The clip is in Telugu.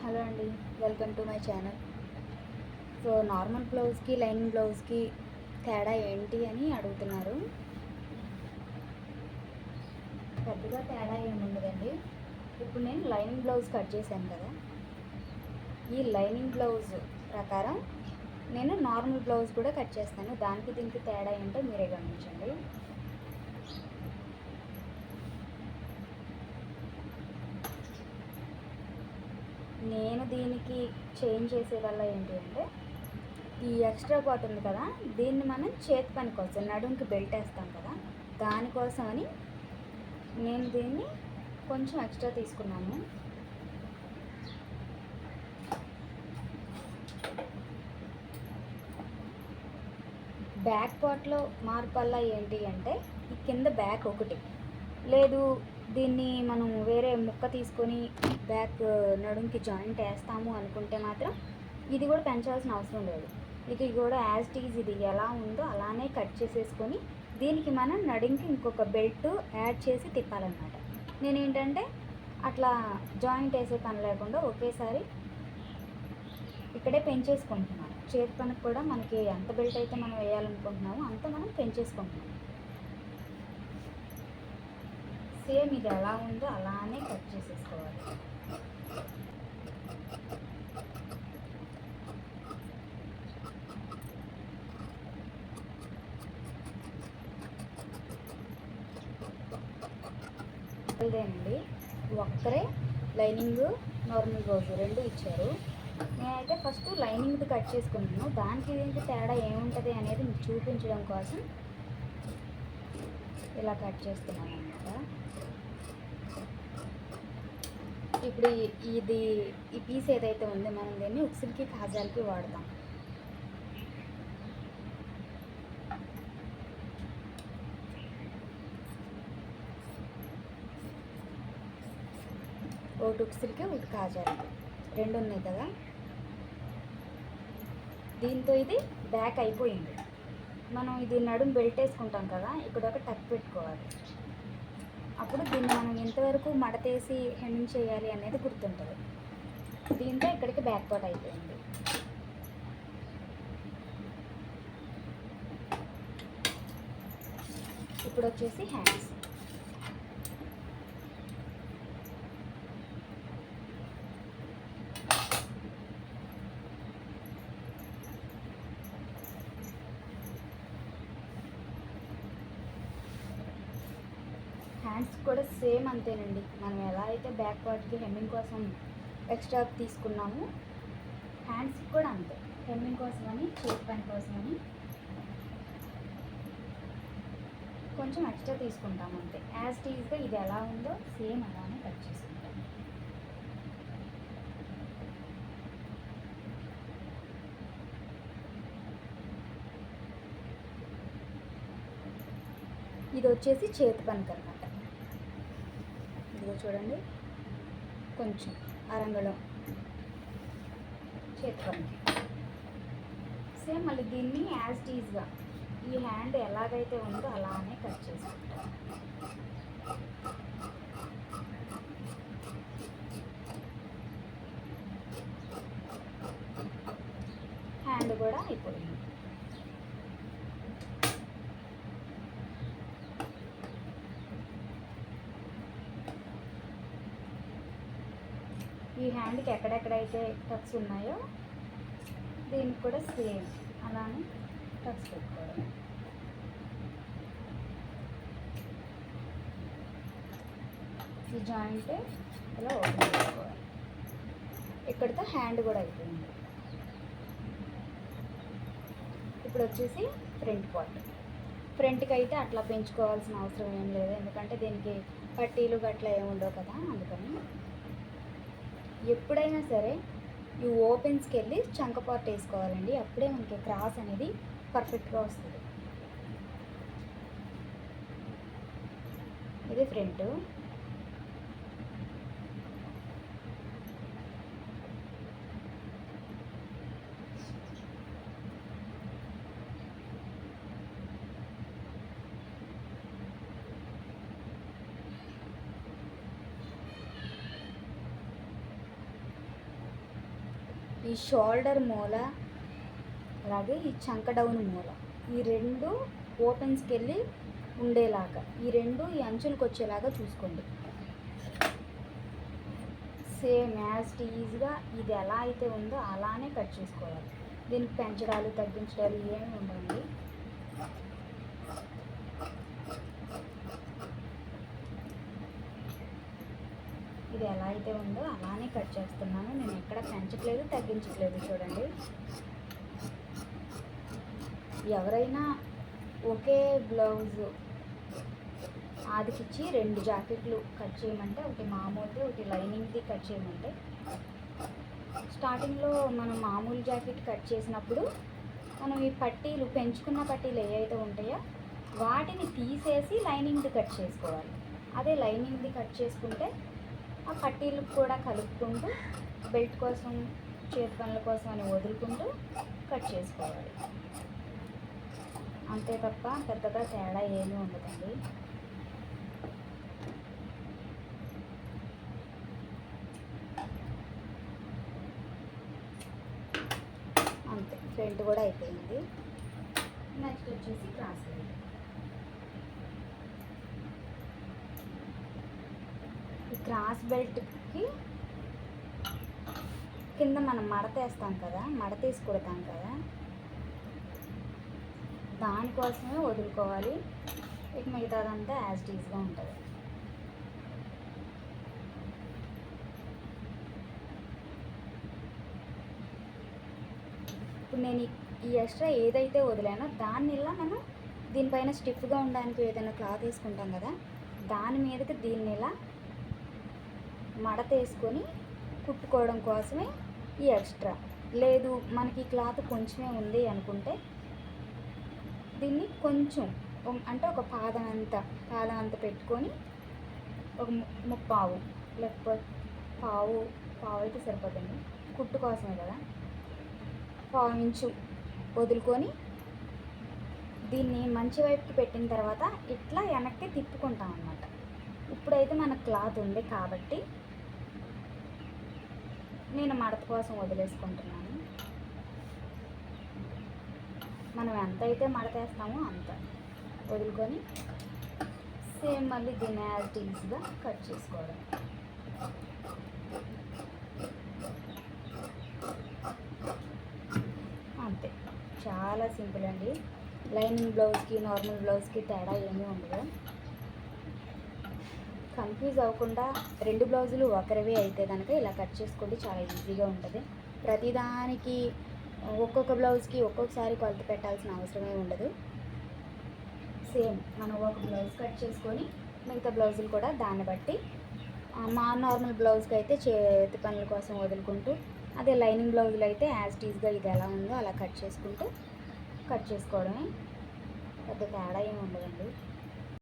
హలో అండి, welcome to my channel. So normal బ్లౌజ్కి లైనింగ్ బ్లౌజ్కి తేడా ఏంటి అని అడుగుతున్నారు. పెద్దగా తేడా ఏముండదండి. ఇప్పుడు నేను లైనింగ్ బ్లౌజ్ కట్ చేశాను కదా, ఈ లైనింగ్ బ్లౌజ్ ప్రకారం నేను నార్మల్ బ్లౌజ్ కూడా కట్ చేస్తాను. దానికి దీనికి తేడా ఏంటో మీరే గమనించండి. నేను దీనికి చేంజ్ చేసే వల్ల ఏంటి అంటే, ఈ ఎక్స్ట్రా పార్ట్ ఉంది కదా, దీన్ని మనం చేతి పని కోసం నడుంకి బెల్ట్ వేస్తాం కదా, దానికోసమని నేను దీన్ని కొంచెం ఎక్స్ట్రా తీసుకున్నాను. బ్యాక్ పార్ట్లో మార్పు వల్ల ఏంటి అంటే, ఈ కింద బ్యాక్ ఒకటి లేదు, దీన్ని మనం వేరే ముక్క తీసుకొని బ్యాక్ నడుంకి జాయింట్ వేస్తాము అనుకుంటే మాత్రం ఇది కూడా పెంచాల్సిన అవసరం లేదు. ఇది కూడా యాజ్ టీజ్ ఇది ఎలా ఉందో అలానే కట్ చేసేసుకొని దీనికి మనం నడుంకి ఇంకొక బెల్ట్ యాడ్ చేసి తిప్పాలన్నమాట. నేనేంటంటే అట్లా జాయింట్ వేసే పని లేకుండా ఒకేసారి ఇక్కడే పెంచేసుకుంటున్నాను. చేతి పనికి కూడా మనకి ఎంత బెల్ట్ అయితే మనం వేయాలనుకుంటున్నామో అంత మనం పెంచేసుకుంటున్నాం. సేమ్ ఇది ఎలా ఉందో అలానే కట్ చేసేసుకోవాలి. అదేనండి, ఒక్కరే లైనింగ్ నార్మల్ బ్లౌజ్ రెండు ఇచ్చారు. నేనైతే ఫస్ట్ లైనింగ్ది కట్ చేసుకున్నాను. దానికి దీనికి తేడా ఏముంటుంది అనేది మీకు చూపించడం కోసం ఇలా కట్ చేస్తున్నాను అన్నమాట. ఇప్పుడు ఈ పీస్ ఏదైతే ఉందో మనం దీన్ని ఉక్సులకి కాజాలకి వాడతాం. ఒకటి ఉక్సులకి ఒకటి కాజాలకి రెండు ఉన్నాయి కదా, దీంతో ఇది బ్యాక్ అయిపోయింది. మనం ఇది నడుం బెల్ట్ వేసుకుంటాం కదా, ఇక్కడ ఒక టక్ పెట్టుకోవాలి. అప్పుడు దీన్ని మనం ఎంతవరకు మడతేసి హెమ్మింగ్ చేయాలి అనేది గుర్తుంటుంది. దీంతో ఇక్కడికి బ్యాక్ పార్ట్ అయిపోయింది. ఇప్పుడు వచ్చేసి హ్యాండ్స్. హ్యాండ్స్ కూడా సేమ్ అంతేనండి. మనం ఎలా అయితే బ్యాక్ పార్ట్కి హెమ్మింగ్ కోసం ఎక్స్ట్రా తీసుకున్నాము, హ్యాండ్స్కి కూడా అంతే. హెమ్మింగ్ కోసమని చేతి పని కోసమని కొంచెం ఎక్స్ట్రా తీసుకుంటాం అంతే. యాజ్ టీజ్గా ఇది ఎలా ఉందో సేమ్ అలానే కట్ చేసుకుంటాం. ఇది వచ్చేసి చేతి పనికి అన్నమాట. ఇదిగో చూడండి, కొంచెం అరంగళం చేతి పనికి సేమ్. మళ్ళీ దీన్ని యాజ్ టీజ్గా ఈ హ్యాండ్ ఎలాగైతే ఉందో అలానే కట్ చేసుకుంటాం. హ్యాండ్ కూడా అయిపోయింది. ఈ హ్యాండ్కి ఎక్కడెక్కడైతే టక్స్ ఉన్నాయో దీనికి కూడా సేమ్ అలానే టక్స్ పెట్టుకోవడం. ఈ జాయింట్ ఇలా ఓపెన్ చేసుకోవాలి. ఇక్కడితో హ్యాండ్ కూడా అయిపోయింది. ఇప్పుడు వచ్చేసి ఫ్రంట్ పార్ట్. ఫ్రంట్కి అయితే అట్లా పెంచుకోవాల్సిన అవసరం ఏం లేదు, ఎందుకంటే దీనికి పట్టీలు గట్లా ఏమి ఉండవు కదా. అందుకని ఎప్పుడైనా సరే ఈ ఓపెన్స్కి వెళ్ళి చంక పార్ట్ వేసుకోవాలండి. అప్పుడే మనకి క్రాస్ అనేది పర్ఫెక్ట్గా వస్తుంది. ఇది ఫ్రంట్. ఈ షోల్డర్ మూల అలాగే ఈ చంక డౌన్ మూల ఈ రెండు ఓపెన్స్కి వెళ్ళి ఉండేలాగా ఈ అంచులకు వచ్చేలాగా చూసుకోండి. సేమ్ యాజ్ ఈజీగా ఇది ఎలా అయితే ఉందో అలానే కట్ చేసుకోవాలి. దీనికి పెంచడాలు తగ్గించడాలు ఏమి ఉండండి. ఇది ఎలా అయితే ఉందో అలానే కట్ చేస్తున్నాను. నేను ఎక్కడ పెంచట్లేదు తగ్గించట్లేదు. చూడండి, ఎవరైనా ఒకే బ్లౌజ్ ఆదికిచ్చి 2 జాకెట్లు కట్ చేయమంటే, ఒకటి మామూలుది ఒకటి లైనింగ్ది కట్ చేయమంటే, స్టార్టింగ్లో మనం మామూలు జాకెట్ కట్ చేసినప్పుడు మనం ఈ పట్టీలు పెంచుకున్న పట్టీలు ఏవైతే ఉంటాయో వాటిని తీసేసి లైనింగ్ది కట్ చేసుకోవాలి. అదే లైనింగ్ది కట్ చేసుకుంటే ఆ పట్టీలు కూడా కలుపుకుంటూ బెల్ట్ కోసం చేతి పనుల కోసం అని వదులుకుంటూ కట్ చేసుకోవాలి. అంతే తప్ప పెద్దగా తేడా ఏమీ ఉండదండి. అంతే, ఫ్రంట్ కూడా అయిపోయింది. నెక్స్ట్ వచ్చేసి క్రాస్ బెల్ట్. ఈ క్రాస్ బెల్ట్కి కింద మనం మడతేస్తాం కదా, మడతేసి కుడతాం కదా, దానికోసమే వదులుకోవాలి. ఇక మిగతాదంతా యాజ్ ఈజ్గా ఉంటుంది. ఇప్పుడు నేను ఈ ఎక్స్ట్రా ఏదైతే వదిలానో దాన్ని ఇలా మనం దీనిపైన స్టిఫ్గా ఉండడానికి ఏదైనా క్లాత్ వేసుకుంటాం కదా, దాని మీదకి దీన్ని ఇలా మడత వేసుకొని కుట్టుకోవడం కోసమే ఈ ఎక్స్ట్రా. లేదు మనకి క్లాత్ కొంచెమే ఉంది అనుకుంటే దీన్ని కొంచెం అంటే ఒక పాదం అంత పెట్టుకొని ఒక ముప్పావు లేకపోతే పావు అయితే సరిపోతుంది, కుట్టు కోసమే కదా, పావు ఇంచు వదులుకొని దీన్ని మంచి వైపుకి పెట్టిన తర్వాత ఇట్లా వెనక్కి తిప్పుకుంటాం అన్నమాట. ఇప్పుడైతే మనకు క్లాత్ ఉంది కాబట్టి నేను మడత కోసం వదిలేసుకుంటున్నాను. మనం ఎంత అయితే మడతేస్తామో అంత వదులుకొని సేమ్ మళ్ళీ దీన్ని యాజ్ ఈజీగా కట్ చేసుకోవడం. అంతే, చాలా సింపుల్ అండి. లైనింగ్ బ్లౌజ్కి నార్మల్ బ్లౌజ్కి తేడా ఏమీ ఉండదు. కన్ఫ్యూజ్ అవ్వకుండా 2 బ్లౌజులు ఒకరివే అయితే కనుక ఇలా కట్ చేసుకోండి, చాలా ఈజీగా ఉంటుంది. ప్రతిదానికి ఒక్కొక్క బ్లౌజ్కి ఒక్కొక్కసారి కొలత పెట్టాల్సిన అవసరమే ఉండదు. సేమ్ మనం ఒక బ్లౌజ్ కట్ చేసుకొని మిగతా బ్లౌజులు కూడా దాన్ని బట్టి మా నార్మల్ బ్లౌజ్కి అయితే చేతి పనుల కోసం వదులుకుంటూ, అదే లైనింగ్ బ్లౌజులు అయితే యాజ్ టీజ్గా ఇది ఎలా ఉందో అలా కట్ చేసుకోవడమే. పెద్ద తేడా ఏమి ఉండదండి.